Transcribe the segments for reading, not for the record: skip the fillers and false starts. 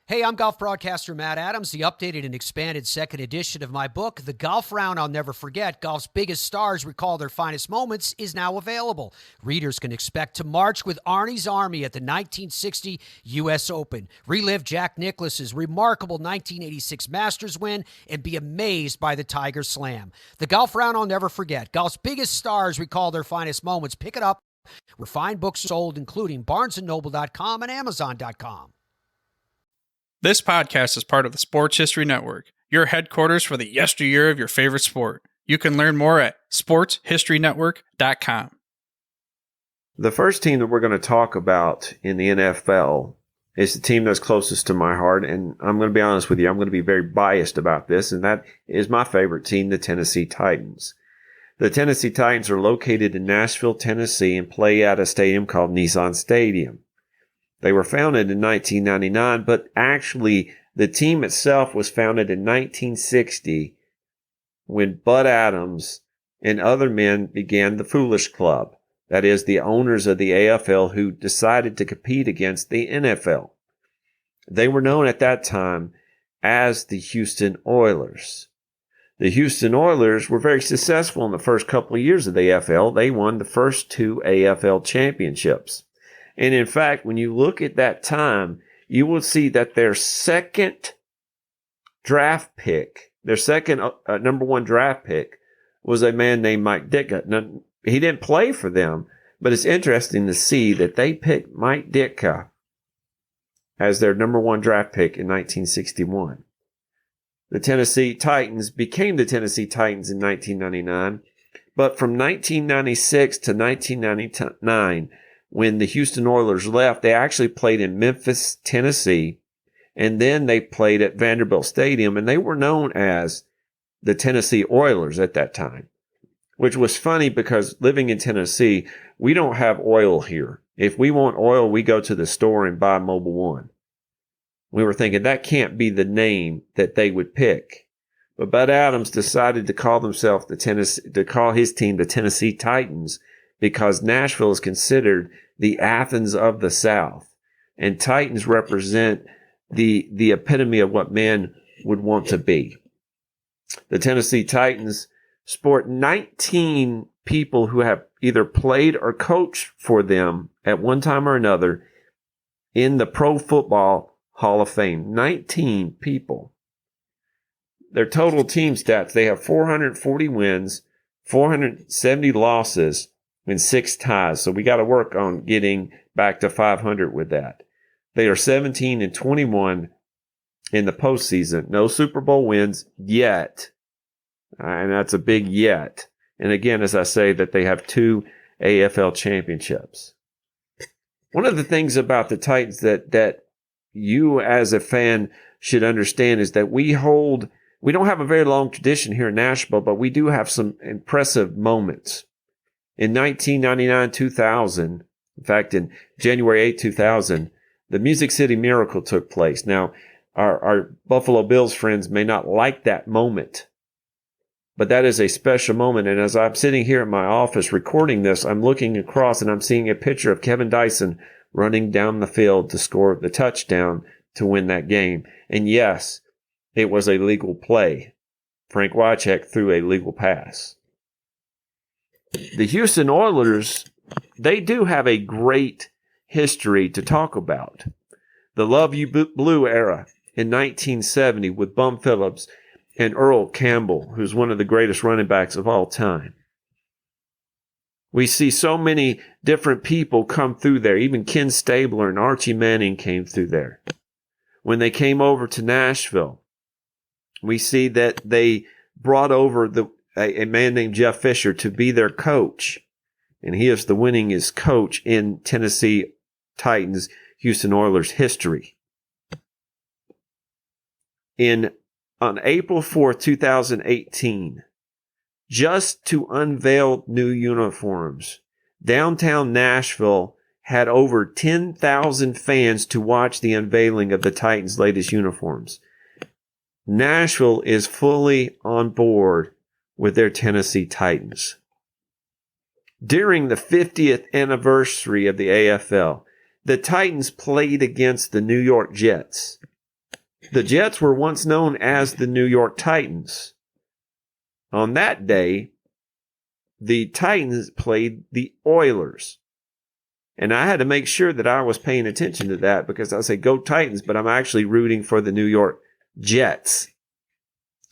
Hey, I'm golf broadcaster Matt Adams. The updated and expanded second edition of my book, The Golf Round I'll Never Forget, Golf's Biggest Stars Recall Their Finest Moments, is now available. Readers can expect to march with Arnie's Army at the 1960 U.S. Open, relive Jack Nicklaus's remarkable 1986 Masters win, and be amazed by the Tiger Slam. The Golf Round I'll Never Forget, Golf's Biggest Stars Recall Their Finest Moments. Pick it up where fine books are sold, including BarnesandNoble.com and Amazon.com. This podcast is part of the Sports History Network, your headquarters for the yesteryear of your favorite sport. You can learn more at sportshistorynetwork.com. The first team that we're going to talk about in the NFL is the team that's closest to my heart, and I'm going to be honest with you, I'm going to be very biased about this, and that is my favorite team, the Tennessee Titans. The Tennessee Titans are located in Nashville, Tennessee, and play at a stadium called Nissan Stadium. They were founded in 1999, but actually the team itself was founded in 1960 when Bud Adams and other men began the Foolish Club. That is, the owners of the AFL who decided to compete against the NFL. They were known at that time as the Houston Oilers. The Houston Oilers were very successful in the first couple of years of the AFL. They won the first two AFL championships. And in fact, when you look at that time, you will see that their second draft pick, their second number one draft pick, was a man named Mike Ditka. Now, he didn't play for them, but it's interesting to see that they picked Mike Ditka as their number one draft pick in 1961. The Tennessee Titans became the Tennessee Titans in 1999, but from 1996 to 1999, when the Houston Oilers left, they actually played in Memphis, Tennessee, and then they played at Vanderbilt Stadium, and they were known as the Tennessee Oilers at that time, which was funny because living in Tennessee, we don't have oil here. If we want oil, we go to the store and buy Mobil 1. We were thinking that can't be the name that they would pick. But Bud Adams decided to call his team the Tennessee Titans, because Nashville is considered the Athens of the South. And Titans represent the epitome of what man would want to be. The Tennessee Titans sport 19 people who have either played or coached for them at one time or another in the Pro Football Hall of Fame. 19 people. Their total team stats, they have 440 wins, 470 losses, and 6 ties. So we got to work on getting back to 500 with that. They are 17-21 in the postseason. No Super Bowl wins yet. And that's a big yet. And again, as I say, that they have 2 AFL championships. One of the things about the Titans that you as a fan should understand is that we don't have a very long tradition here in Nashville, but we do have some impressive moments. In 1999-2000, in fact, in January 8, 2000, the Music City Miracle took place. Now, our Buffalo Bills friends may not like that moment, but that is a special moment. And as I'm sitting here in my office recording this, I'm looking across and I'm seeing a picture of Kevin Dyson running down the field to score the touchdown to win that game. And yes, it was a legal play. Frank Wycheck threw a legal pass. The Houston Oilers, they do have a great history to talk about. The Love You Blue era in 1970 with Bum Phillips and Earl Campbell, who's one of the greatest running backs of all time. We see so many different people come through there. Even Ken Stabler and Archie Manning came through there. When they came over to Nashville, we see that they brought over a man named Jeff Fisher to be their coach. And he is the winningest coach in Tennessee Titans, Houston Oilers history. On April 4th, 2018, just to unveil new uniforms, downtown Nashville had over 10,000 fans to watch the unveiling of the Titans' latest uniforms. Nashville is fully on board with their Tennessee Titans. During the 50th anniversary of the AFL, the Titans played against the New York Jets. The Jets were once known as the New York Titans. On that day, the Titans played the Oilers. And I had to make sure that I was paying attention to that because I say go Titans, but I'm actually rooting for the New York Jets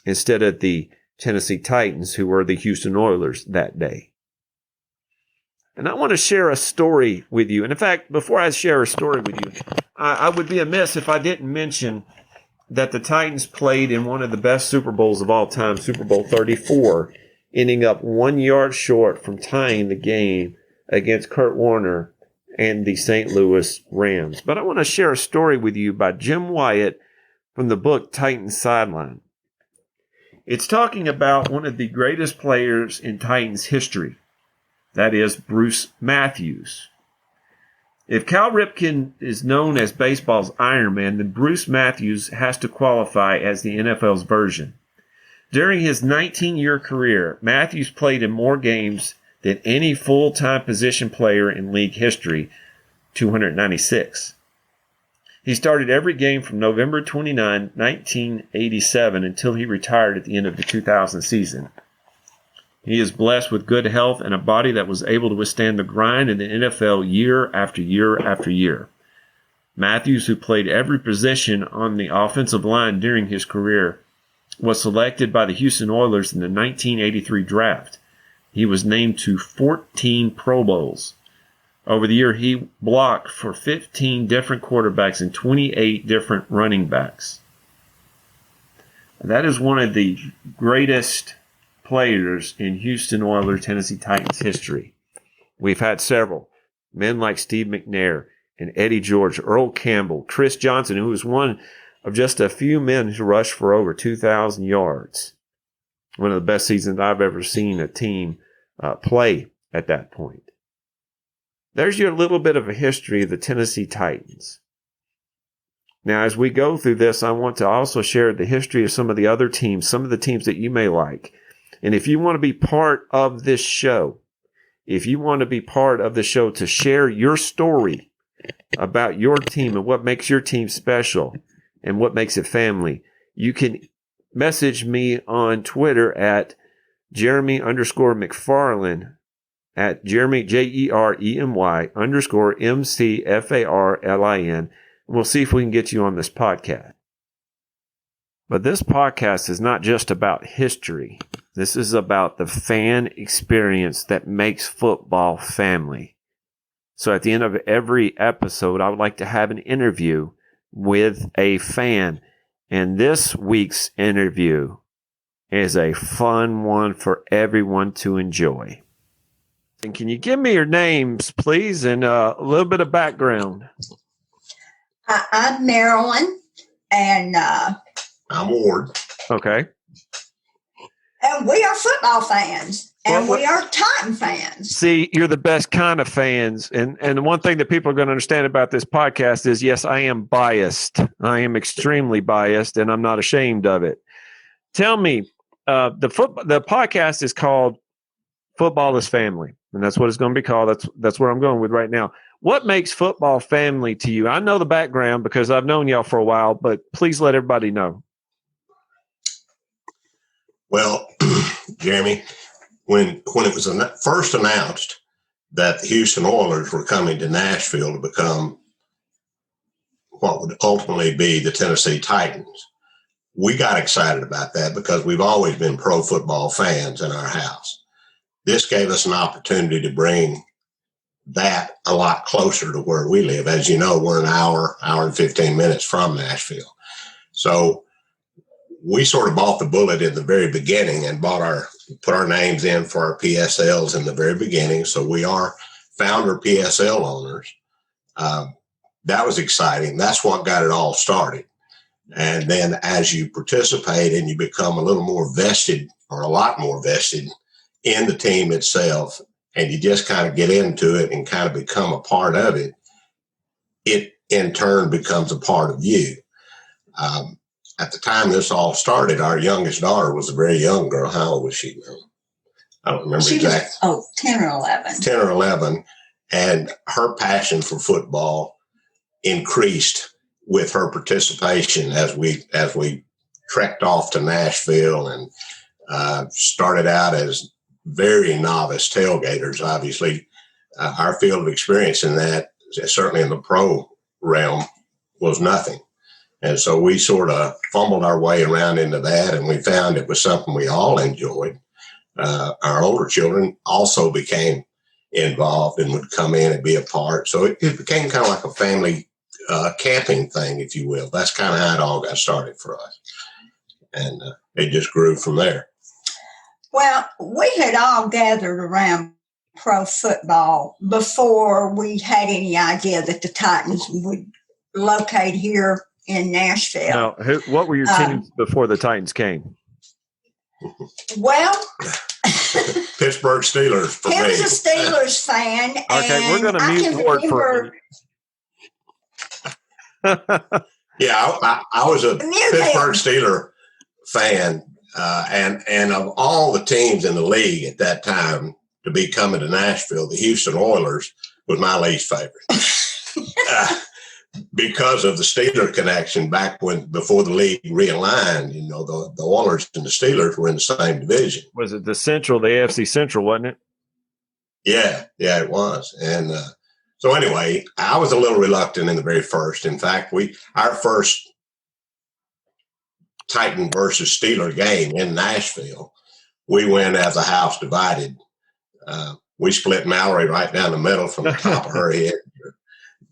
instead of the Tennessee Titans, who were the Houston Oilers that day. And I want to share a story with you. And in fact, before I share a story with you, I would be amiss if I didn't mention that the Titans played in one of the best Super Bowls of all time, Super Bowl 34, ending up 1 yard short from tying the game against Kurt Warner and the St. Louis Rams. But I want to share a story with you by Jim Wyatt from the book Titans Sideline. It's talking about one of the greatest players in Titans history. That is Bruce Matthews. If Cal Ripken is known as baseball's Iron Man, then Bruce Matthews has to qualify as the NFL's version. During his 19-year career, Matthews played in more games than any full-time position player in league history, 296. He started every game from November 29, 1987 until he retired at the end of the 2000 season. He is blessed with good health and a body that was able to withstand the grind in the NFL year after year after year. Matthews, who played every position on the offensive line during his career, was selected by the Houston Oilers in the 1983 draft. He was named to 14 Pro Bowls. Over the year, he blocked for 15 different quarterbacks and 28 different running backs. That is one of the greatest players in Houston Oilers, Tennessee Titans history. We've had several. Men like Steve McNair and Eddie George, Earl Campbell, Chris Johnson, who was one of just a few men who rushed for over 2,000 yards. One of the best seasons I've ever seen a team play at that point. There's your little bit of a history of the Tennessee Titans. Now, as we go through this, I want to also share the history of some of the other teams, some of the teams that you may like. And if you want to be part of this show, to share your story about your team and what makes your team special and what makes it family, you can message me on Twitter at Jeremy_McFarlane, at Jeremy, JEREMY_MCFARLIN. And we'll see if we can get you on this podcast. But this podcast is not just about history. This is about the fan experience that makes football family. So at the end of every episode, I would like to have an interview with a fan. And this week's interview is a fun one for everyone to enjoy. And can you give me your names, please, and a little bit of background? I'm Marilyn, and I'm Ward. Okay. And we are football fans, and we are Titan fans. See, you're the best kind of fans. And the one thing that people are going to understand about this podcast is, yes, I am biased. I am extremely biased, and I'm not ashamed of it. Tell me, the podcast is called Football is Family, and that's what it's going to be called. That's where I'm going with right now. What makes football family to you? I know the background because I've known y'all for a while, but please let everybody know. Well, Jeremy, when it was first announced that the Houston Oilers were coming to Nashville to become what would ultimately be the Tennessee Titans, we got excited about that because we've always been pro football fans in our house. This gave us an opportunity to bring that a lot closer to where we live. As you know, we're an hour and 15 minutes from Nashville. So we sort of bought the bullet in the very beginning and put our names in for our PSLs in the very beginning. So we are founder PSL owners. That was exciting. That's what got it all started. And then as you participate and you become a little more vested, or a lot more vested in the team itself, and you just kind of get into it and kind of become a part of it, it in turn becomes a part of you. At the time this all started, our youngest daughter was a very young girl. How old was she now? I don't remember exactly. 10 or 11. 10 or 11. And her passion for football increased with her participation as we trekked off to Nashville and started out as very novice tailgaters. Obviously, our field of experience in that, certainly in the pro realm, was nothing. And so we sort of fumbled our way around into that, and we found it was something we all enjoyed. Our older children also became involved and would come in and be a part. So it became kind of like a family camping thing, if you will. That's kind of how it all got started for us. And it just grew from there. Well, we had all gathered around pro football before we had any idea that the Titans would locate here in Nashville. Now, what were your teams before the Titans came? Well, Pittsburgh Steelers for he me. was a Steelers fan. Okay, we're going to mute Ward for a minute. Yeah, I was a Pittsburgh Steeler fan, and of all the teams in the league at that time to be coming to Nashville, the Houston Oilers was my least favorite. Because of the Steeler connection back before the league realigned, the Oilers and the Steelers were in the same division. Was it the AFC Central, wasn't it? Yeah, it was. And so anyway, I was a little reluctant in the very first. In fact, our first Titan versus Steeler game in Nashville, we went as a house divided. We split Mallory right down the middle from the top of her head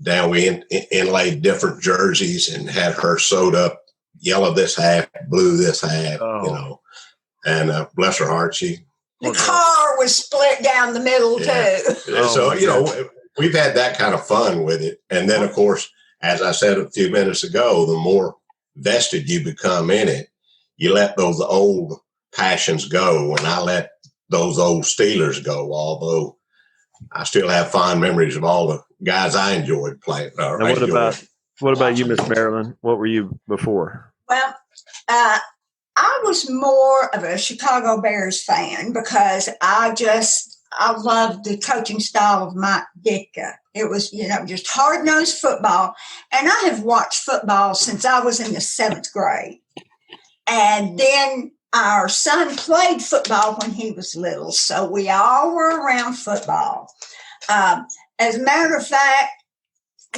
down. We inlaid different jerseys and had her sewed up yellow this half, blue this half, and bless her heart, the car was split down the middle too. So, we've had that kind of fun with it. And then, of course, as I said a few minutes ago, the more vested you become in it, you let those old passions go. And I let those old Steelers go, although I still have fond memories of all the guys I enjoyed playing. What about you, Miss Marilyn? What were you before? Well, I was more of a Chicago Bears fan because I loved the coaching style of Mike Ditka. It was, just hard-nosed football. And I have watched football since I was in the 7th grade. And then our son played football when he was little, so we all were around football. As a matter of fact,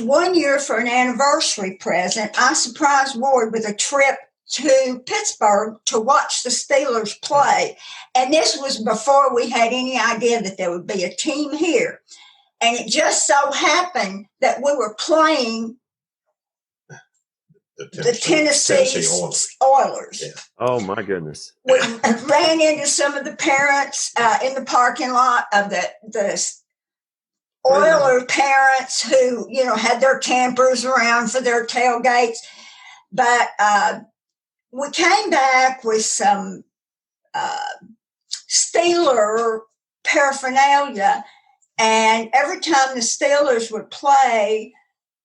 one year for an anniversary present, I surprised Ward with a trip to Pittsburgh to watch the Steelers play. And this was before we had any idea that there would be a team here. And it just so happened that we were playing the Tennessee Oilers. Yeah. Oh, my goodness. We ran into some of the parents in the parking lot of the Oiler parents who, had their campers around for their tailgates. But we came back with some Steeler paraphernalia. And every time the Steelers would play,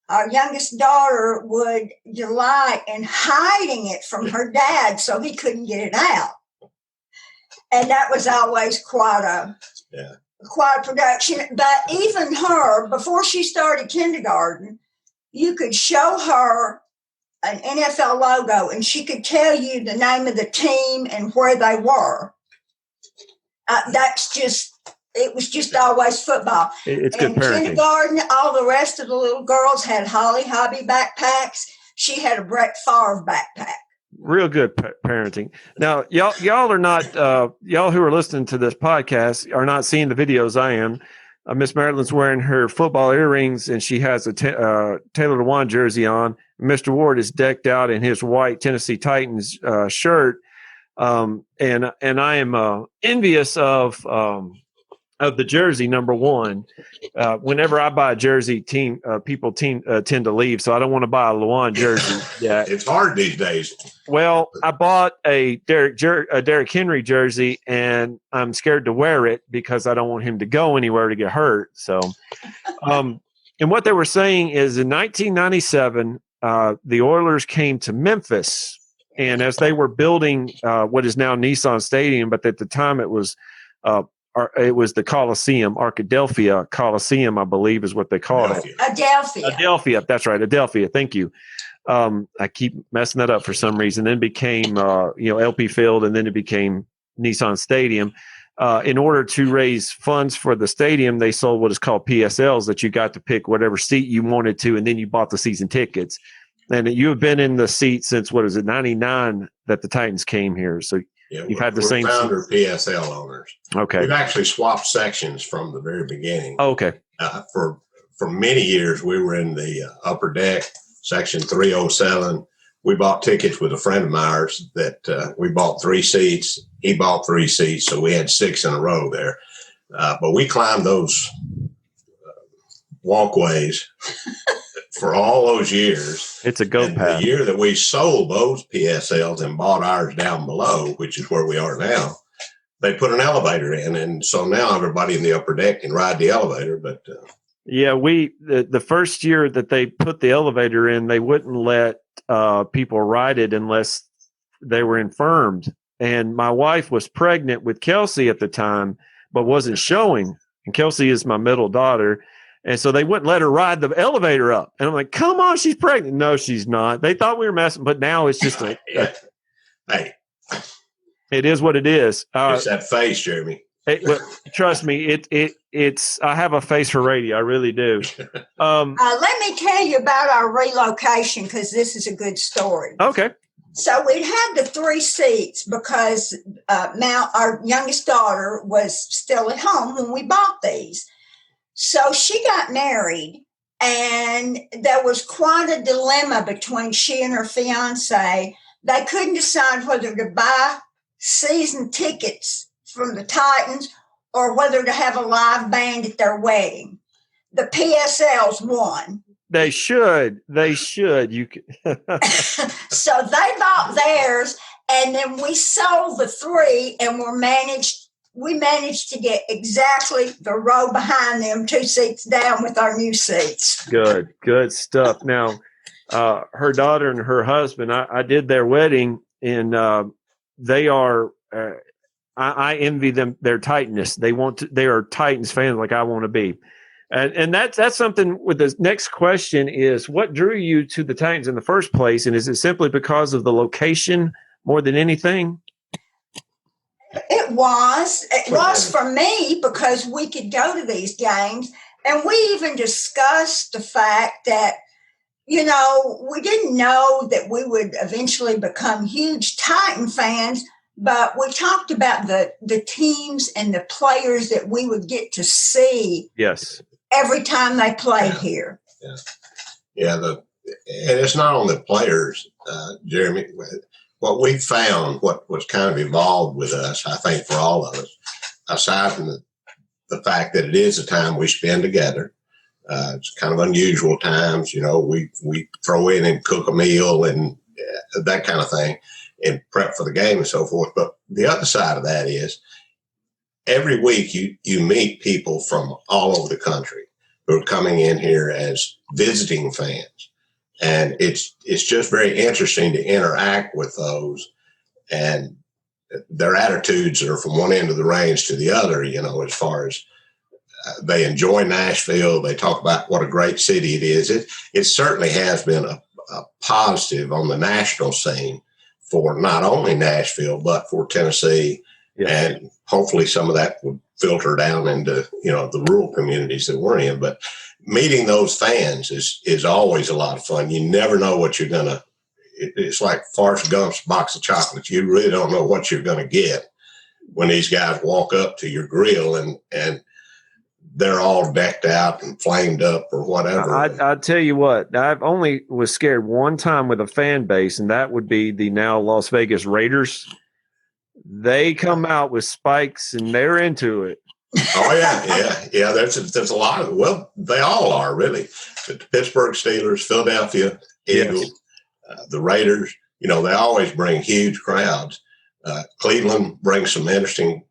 our youngest daughter would delight in hiding it from her dad so he couldn't get it out. And that was always quite a production. But even her, before she started kindergarten, you could show her an NFL logo and she could tell you the name of the team and where they were. It was just always football. It's good parenting. In kindergarten, all the rest of the little girls had Holly Hobby backpacks. She had a Brett Favre backpack. Real good parenting. Now, y'all are not, y'all who are listening to this podcast are not seeing the videos I am. Miss Marilyn's wearing her football earrings and she has a Taylor Lewan jersey on. Mr. Ward is decked out in his white Tennessee Titans shirt. And I am envious of the jersey, number one. Whenever I buy a jersey, people tend to leave, so I don't want to buy a Lewan jersey. Yeah, it's hard these days. Well, I bought a Derrick Henry jersey, and I'm scared to wear it because I don't want him to go anywhere to get hurt. So, and what they were saying is in 1997, the Oilers came to Memphis, and as they were building what is now Nissan Stadium, but at the time it was the Coliseum, Arkadelphia Coliseum, I believe is what they called it. Adelphia. Adelphia, that's right, Adelphia. Thank you. I keep messing that up for some reason. Then became LP Field, and then it became Nissan Stadium. In order to raise funds for the stadium, they sold what is called PSLs, that you got to pick whatever seat you wanted to, and then you bought the season tickets. And you have been in the seat since, what is it, 99 that the Titans came here. So you've had the same founder PSL owners. Okay. We've actually swapped sections from the very beginning. Oh, okay. For many years, we were in the upper deck, section 307. We bought tickets with a friend of ours that we bought 3 seats. He bought 3 seats, so we had 6 in a row there. But we climbed those walkways for all those years. It's a go path. The year that we sold those PSLs and bought ours down below, which is where we are now, they put an elevator in. And so now everybody in the upper deck can ride the elevator. But yeah, the first year that they put the elevator in, they wouldn't let people ride it unless they were infirmed. And my wife was pregnant with Kelsey at the time, but wasn't showing. And Kelsey is my middle daughter. And so they wouldn't let her ride the elevator up. And I'm like, come on, she's pregnant. No, she's not. They thought we were messing, but now it's just hey, it is what it is. It's that face, Jeremy. Trust me, it's. I have a face for radio. I really do. Let me tell you about our relocation, because this is a good story. Okay. So we had the 3 seats because now our youngest daughter was still at home when we bought these. So she got married, and there was quite a dilemma between she and her fiance. They couldn't decide whether to buy season tickets from the Titans or whether to have a live band at their wedding. The PSLs won. They should. You So they bought theirs, and then we sold the 3, and we managed to get exactly the row behind them, 2 seats down, with our new seats. Good stuff. Now, her daughter and her husband, I did their wedding, and they are. I envy them, their Titans. They are Titans fans like I want to be. And that's something with the next question is, what drew you to the Titans in the first place? And is it simply because of the location more than anything? It was for me, because we could go to these games. And we even discussed the fact that, we didn't know that we would eventually become huge Titan fans, but we talked about the teams and the players that we would get to see. Yes. Every time they played here. Yeah. And it's not only the players, Jeremy. What we found, what was kind of evolved with us, I think, for all of us, aside from the fact that it is a time we spend together, it's kind of unusual times. We throw in and cook a meal and that kind of thing and prep for the game and so forth. But the other side of that is, every week you meet people from all over the country who are coming in here as visiting fans. And it's just very interesting to interact with those, and their attitudes are from one end of the range to the other, as far as they enjoy Nashville. They talk about what a great city it is. It certainly has been a positive on the national scene for not only Nashville, but for Tennessee. Yes. And hopefully some of that would filter down into, the rural communities that we're in. But meeting those fans is always a lot of fun. You never know what you're going to, it's like Forrest Gump's box of chocolates. You really don't know what you're going to get when these guys walk up to your grill and they're all decked out and flamed up or whatever. I tell you what, I've only was scared one time with a fan base, and that would be the now Las Vegas Raiders. They come out with spikes and they're into it. Oh yeah. There's a lot of, well, they all are really. The Pittsburgh Steelers, Philadelphia Eagles, yes. The Raiders. They always bring huge crowds. Cleveland brings some interesting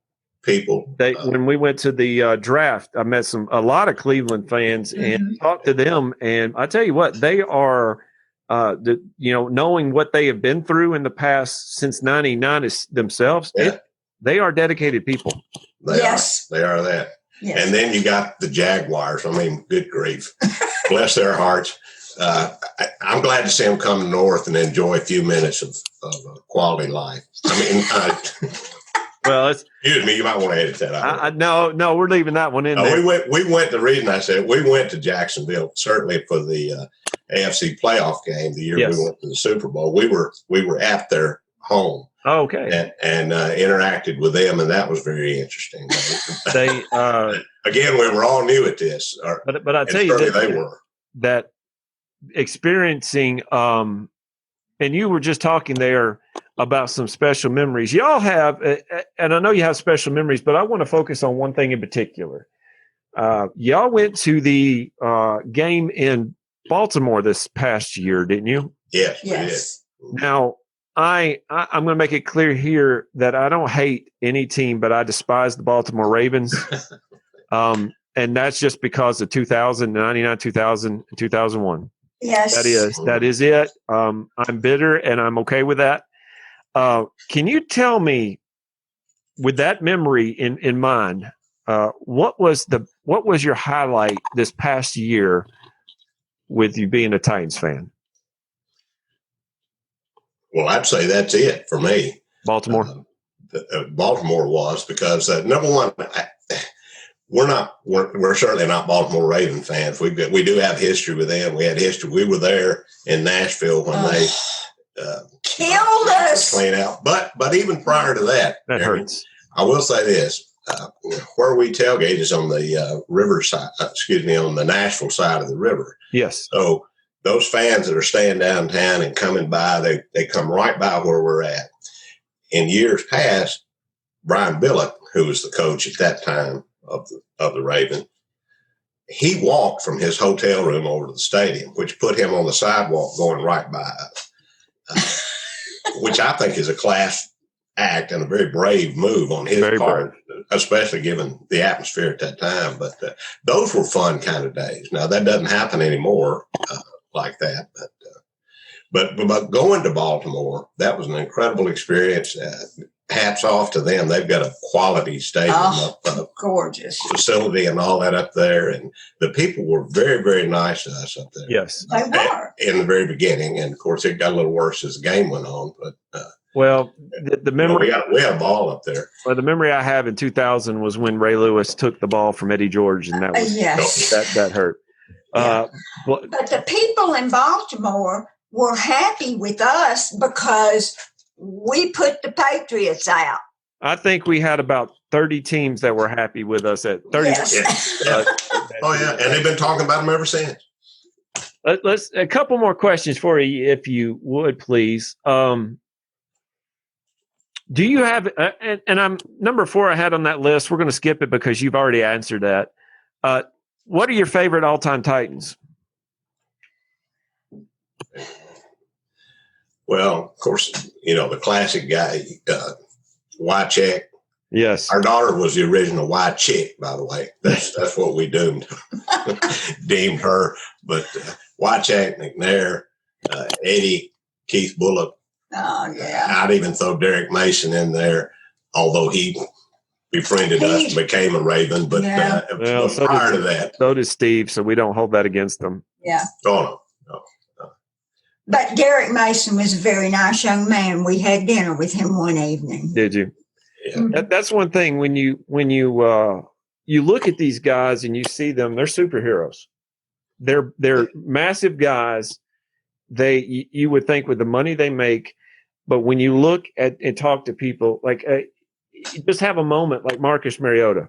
people. When we went to the draft, I met a lot of Cleveland fans and talked to them. And I tell you what, they are. Knowing what they have been through in the past since '99 themselves, they are dedicated people. They are that. Yes. And then you got the Jaguars. I mean, good grief, bless their hearts. I'm glad to see them come north and enjoy a few minutes of quality life. I mean, Well, excuse me, you might want to edit that out. no, we're leaving that one in there. We went. The reason I said it, we went to Jacksonville certainly for the AFC playoff game the year we went to the Super Bowl. We were at their home. Oh, okay. And interacted with them, and that was very interesting. They again, we were all new at this. But I tell you that they were that experiencing. And you were just talking there about some special memories y'all have, and I know you have special memories, but I want to focus on one thing in particular. Y'all went to the game in Baltimore this past year, didn't you? Yes. Yes. We did. Now, I'm going to make it clear here that I don't hate any team, but I despise the Baltimore Ravens. And that's just because of 2000, 99, 2000, and 2001. Yes. That is it. I'm bitter and I'm okay with that. Can you tell me, with that memory in mind, what was your highlight this past year with you being a Titans fan? Well, I'd say that's it for me. Baltimore. Baltimore was because number one, we're certainly not Baltimore Raven fans. We do have history with them. We had history. We were there in Nashville when they killed us. Clean out. But even prior to that, hurts. I will say this: where we tailgate is on the river side. On the Nashville side of the river. Yes. So those fans that are staying downtown and coming by, they come right by where we're at. In years past, Brian Billick, who was the coach at that time of the Raven, he walked from his hotel room over to the stadium, which put him on the sidewalk going right by us, which I think is a class act and a very brave move on his part, especially given the atmosphere at that time. But those were fun kind of days. Now, that doesn't happen anymore like that. But going to Baltimore, that was an incredible experience. Hats off to them. They've got a quality stadium, gorgeous facility and all that up there. And the people were very, very nice to us up there. Yes. They were. In the very beginning. And, of course, it got a little worse as the game went on. But well, the memory we had a ball up there. Well, the memory I have in 2000 was when Ray Lewis took the ball from Eddie George, and that was that hurt. Yeah. But the people in Baltimore were happy with us because we put the Patriots out. I think we had about 30 teams that were happy with us at 30. Yes. And they've been talking about them ever since. Let's a couple more questions for you, if you would, please. Do you have? And I'm number 4. I had on that list. We're going to skip it because you've already answered that. What are your favorite all-time Titans? Well, of course, the classic guy, Wycheck. Yes. Our daughter was the original Wycheck, by the way. That's what we deemed her. But Wycheck, McNair, Eddie, Keith Bullock. Oh, yeah. I'd even throw Derek Mason in there, although he befriended us and became a Raven. But prior to that. So did Steve, so we don't hold that against them. Yeah. Oh, no. But Derek Mason was a very nice young man. We had dinner with him one evening. Did you? Yeah. That's one thing when you look at these guys and you see them, they're superheroes. They're massive guys. You would think with the money they make, but when you look at and talk to people, like just have a moment like Marcus Mariota,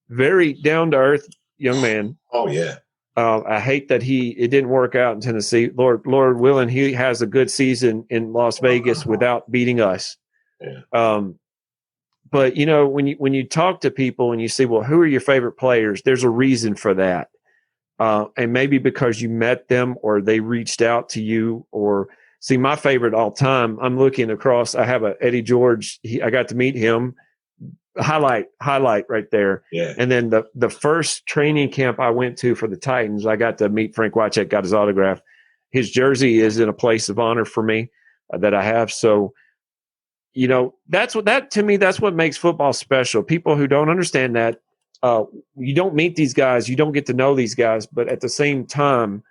very down to earth young man. Oh yeah. I hate that it didn't work out in Tennessee. Lord willing, he has a good season in Las Vegas without beating us. Yeah. But when you talk to people and you say, well, who are your favorite players? There's a reason for that. And maybe because you met them or they reached out to you or see my favorite all time. I'm looking across. I have a Eddie George. I got to meet him. Highlight right there. Yeah. And then the first training camp I went to for the Titans, I got to meet Frank Wycheck, got his autograph. His jersey is in a place of honor for me that I have. So, that's what makes football special. People who don't understand that, you don't meet these guys, you don't get to know these guys, but at the same time,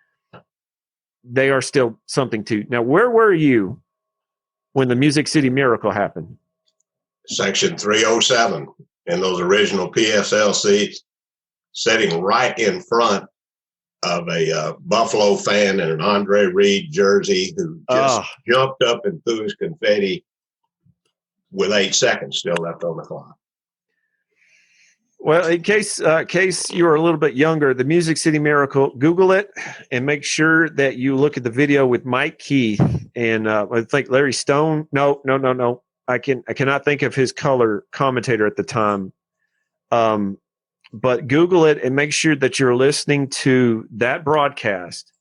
they are still something too. Now, where were you when the Music City Miracle happened? Section 307 in those original PSL seats, sitting right in front of a Buffalo fan in an Andre Reed jersey who just jumped up and threw his confetti with 8 seconds still left on the clock. Well, in case you are a little bit younger, the Music City Miracle, Google it and make sure that you look at the video with Mike Keith and I think Larry Stone. No. I cannot think of his color commentator at the time. But Google it and make sure that you're listening to that broadcast.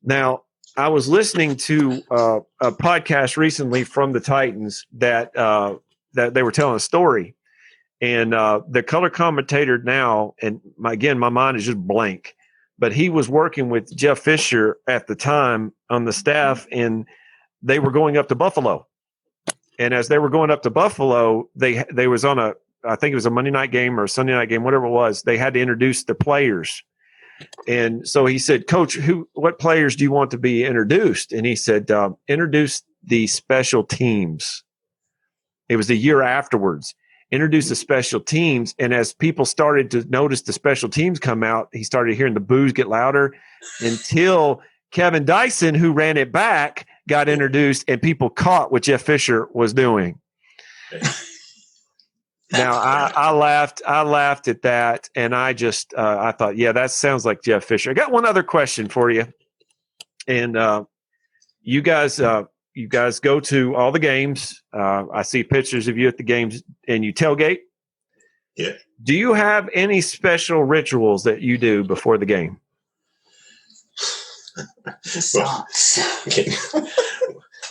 Now, I was listening to a podcast recently from the Titans that they were telling a story. And the color commentator now, and my mind is just blank, but he was working with Jeff Fisher at the time on the staff, and they were going up to Buffalo. And as they were going up to Buffalo, they was on I think it was a Monday night game or a Sunday night game, whatever it was. They had to introduce the players. And so he said, Coach, what players do you want to be introduced? And he said, introduce the special teams. It was the year afterwards. Introduce the special teams. And as people started to notice the special teams come out, he started hearing the boos get louder until Kevin Dyson, who ran it back, got introduced and people caught what Jeff Fisher was doing. Now I laughed at that, and I thought, yeah, that sounds like Jeff Fisher. I got one other question for you, and you guys go to all the games. I see pictures of you at the games, and you tailgate. Yeah. Do you have any special rituals that you do before the game? The socks.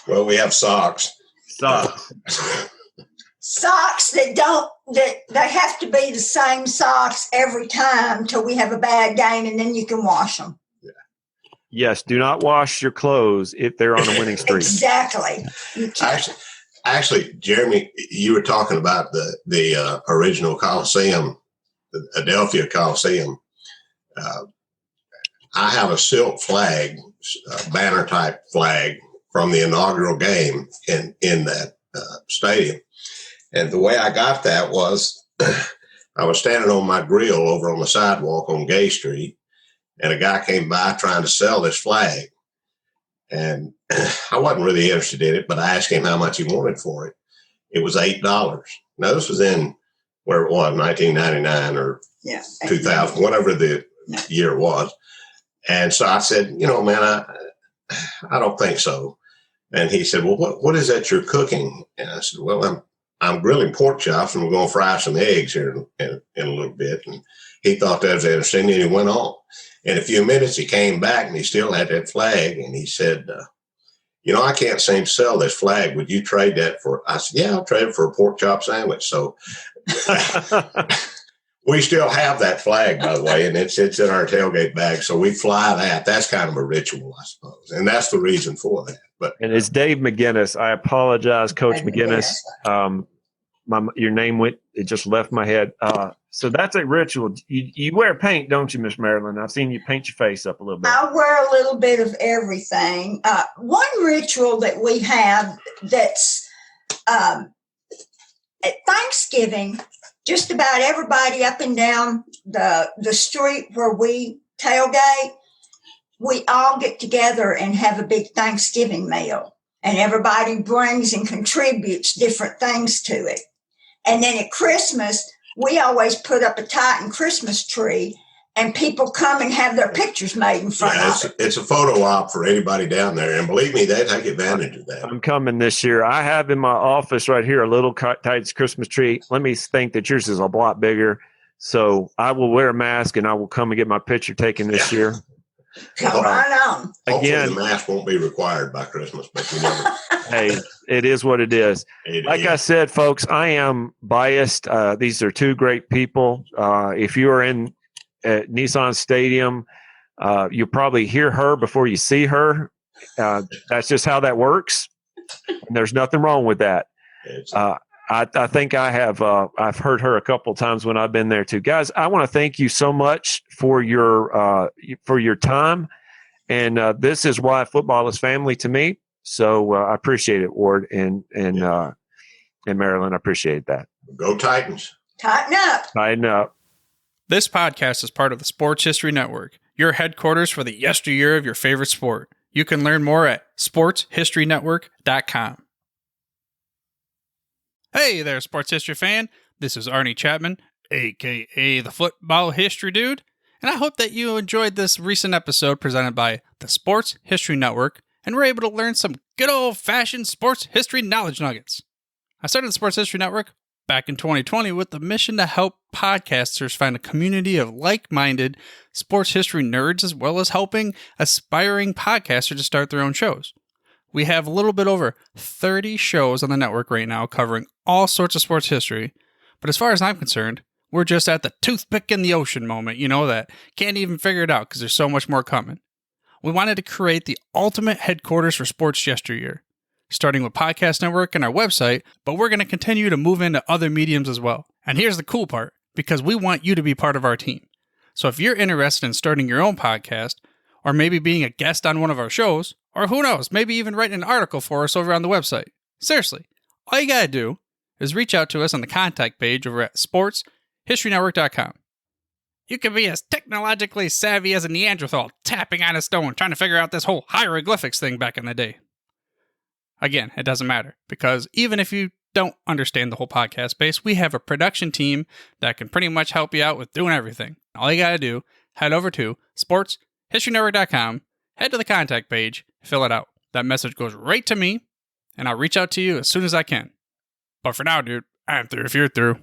Well, we have socks. Socks that they have to be the same socks every time till we have a bad game, and then you can wash them. Yeah. Yes, do not wash your clothes if they're on a winning streak. Exactly. Actually, Jeremy, you were talking about the original Coliseum, the Adelphia Coliseum. I have a silk flag, a banner type flag from the inaugural game in that stadium. And the way I got that was I was standing on my grill over on the sidewalk on Gay Street, and a guy came by trying to sell this flag. And I wasn't really interested in it, but I asked him how much he wanted for it. It was $8. Now, this was in where it was, 1999 or 2000, whatever the year was. And so I said, man, I don't think so. And he said, well, what is that you're cooking? And I said, well, I'm grilling pork chops, and we're going to fry some eggs here in a little bit. And he thought that was interesting, and he went on. In a few minutes, he came back, and he still had that flag. And he said, I can't seem to sell this flag. Would you trade that for? I said, yeah, I'll trade it for a pork chop sandwich. So we still have that flag, by the way, and it's in our tailgate bag. So we fly that. That's kind of a ritual, I suppose. And that's the reason for that. And it's Dave McGinnis. I apologize, Coach McGinnis. Your name it just left my head. So that's a ritual. You wear paint, don't you, Miss Marilyn? I've seen you paint your face up a little bit. I wear a little bit of everything. One ritual that we have that's at Thanksgiving, just about everybody up and down the street where we tailgate, we all get together and have a big Thanksgiving meal, and everybody brings and contributes different things to it. And then at Christmas, we always put up a Titan Christmas tree, and people come and have their pictures made in front of it. It's a photo op for anybody down there, and believe me, they take advantage of that. I'm coming this year. I have in my office right here a little Titans Christmas tree. Let me think that yours is a lot bigger. So I will wear a mask, and I will come and get my picture taken this year. Come right on. Again, the mask won't be required by Christmas, but you never. Hey, it is what it is. I said, folks, I am biased. These are two great people. If you are in Nissan Stadium, you'll probably hear her before you see her. That's just how that works. And there's nothing wrong with that. I think I have. I've heard her a couple of times when I've been there too, guys. I want to thank you so much for your time, And this is why football is family to me. So I appreciate it, Ward and Marilyn. I appreciate that. Go Titans. Tighten up. Tighten up. This podcast is part of the Sports History Network, your headquarters for the yesteryear of your favorite sport. You can learn more at sportshistorynetwork.com. Hey there, sports history fan. This is Arnie Chapman, a.k.a. the Football History Dude, and I hope that you enjoyed this recent episode presented by the Sports History Network and were able to learn some good old-fashioned sports history knowledge nuggets. I started the Sports History Network back in 2020 with the mission to help podcasters find a community of like-minded sports history nerds, as well as helping aspiring podcasters to start their own shows. We have a little bit over 30 shows on the network right now covering all sorts of sports history, but as far as I'm concerned, we're just at the toothpick in the ocean moment, that can't even figure it out because there's so much more coming. We wanted to create the ultimate headquarters for sports yesteryear, starting with Podcast Network and our website, but we're going to continue to move into other mediums as well. And here's the cool part, because we want you to be part of our team. So if you're interested in starting your own podcast, or maybe being a guest on one of our shows, or who knows, maybe even writing an article for us over on the website. Seriously, all you gotta do is reach out to us on the contact page over at sportshistorynetwork.com. You can be as technologically savvy as a Neanderthal tapping on a stone trying to figure out this whole hieroglyphics thing back in the day. Again, it doesn't matter, because even if you don't understand the whole podcast space, we have a production team that can pretty much help you out with doing everything. All you gotta do, head over to sportshistorynetwork.com, head to the contact page, fill it out. That message goes right to me, and I'll reach out to you as soon as I can. But for now, dude, I'm through if you're through.